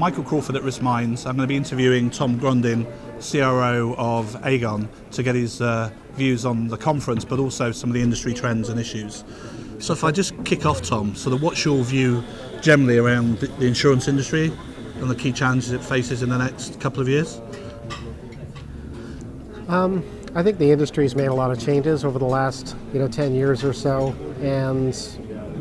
Michael Crawford at Risk Minds. I'm going to be interviewing Tom Grondin, CRO of Aegon, to get his views on the conference, but also some of the industry trends and issues. So if I just kick off, Tom, sort of what's your view generally around the insurance industry and the key challenges it faces in the next couple of years? I think the industry's made a lot of changes over the last 10 years or so, and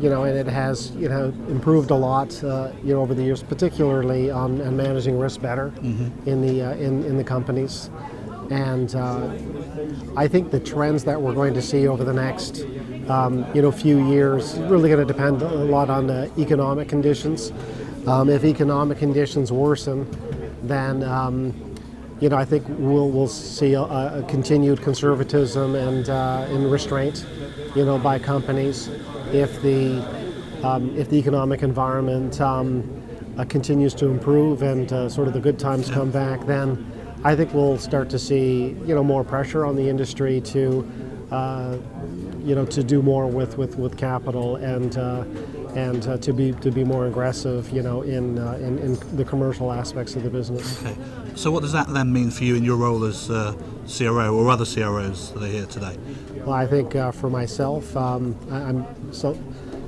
it has improved a lot over the years, particularly on managing risk better in the companies. And I think the trends that we're going to see over the next few years is really going to depend a lot on the economic conditions. If economic conditions worsen, then I think we'll see a continued conservatism and restraint, by companies. If the economic environment continues to improve and sort of the good times come back, then I think we'll start to see more pressure on the industry to do more with capital and to be more aggressive in the commercial aspects of the business. Okay. So what does that then mean for you in your role as CRO or other CROs that are here today? Well, I think for myself, I'm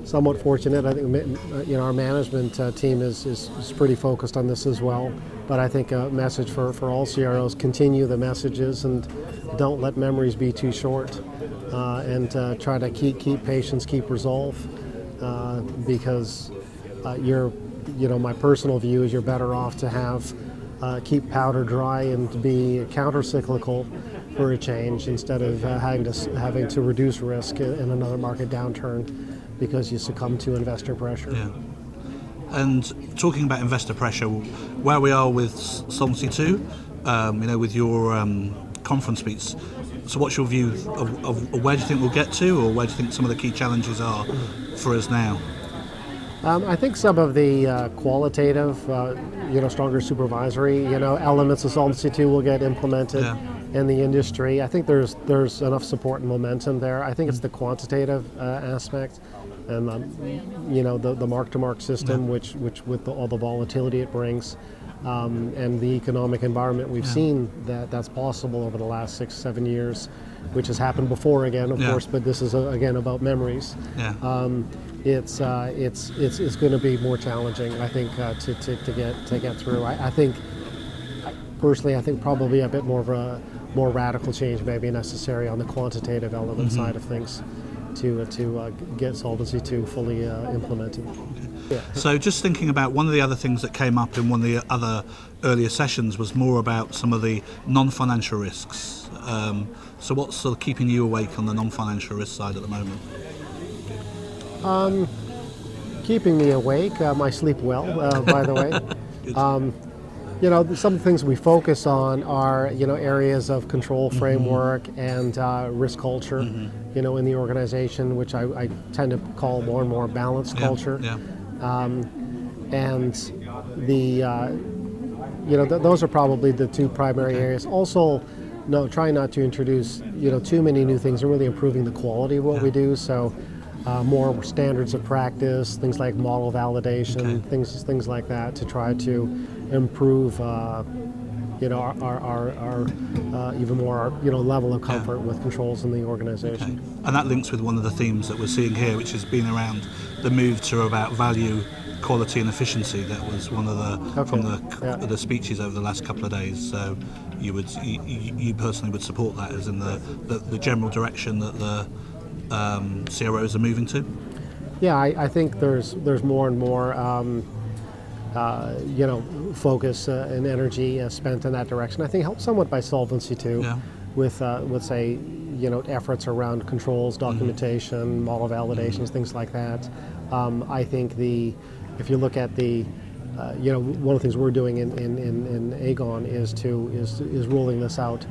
somewhat fortunate. I think our management team is pretty focused on this as well. But I think a message for all CROs: continue the messages and don't let memories be too short, and try to keep patience, keep resolve, because my personal view is you're better off to keep powder dry and be counter-cyclical for a change instead of having to reduce risk in another market downturn because you succumb to investor pressure. Yeah. And talking about investor pressure, where we are with Solvency II, with your conference speech, so what's your view of where do you think we'll get to, or where do you think some of the key challenges are for us now? I think some of the qualitative, stronger supervisory, elements of Solvency II will get implemented in the industry. I think there's enough support and momentum there. I think it's the quantitative aspect, and the mark-to-market system, which with all the volatility it brings, and the economic environment we've seen that's possible over the last 6-7 years, which has happened before again, of course, but this is again about memories. It's going to be more challenging, I think, to get through. I think probably a bit more of a more radical change may be necessary on the quantitative element side of things to get Solvency II fully implemented. Okay. So just thinking about one of the other things that came up in one of the other earlier sessions was more about some of the non-financial risks. So what's sort of keeping you awake on the non-financial risk side at the moment? Keeping me awake, I sleep well, by the way. Some things we focus on are, areas of control framework and risk culture, in the organization, which I tend to call more and more balanced culture. And those are probably the two primary areas. Also, trying not to introduce, too many new things and really improving the quality of what we do. So more standards of practice, things like model validation, things like that, to try to improve, our even more, level of comfort with controls in the organization. Okay. And that links with one of the themes that we're seeing here, which has been around the move to about value, quality, and efficiency. That was one of the speeches over the last couple of days. So you personally would support that as in the general direction that the CROs are moving to? Yeah, I think there's more and more focus and energy spent in that direction. I think helped somewhat by Solvency II, with say efforts around controls, documentation, model validations, things like that. I think if you look at one of the things we're doing in Aegon is rolling this out,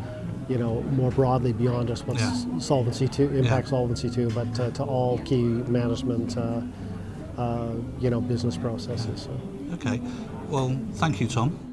more broadly beyond just what's Solvency II, impact Solvency II, but to all key management, business processes. So. Okay. Well, thank you, Tom.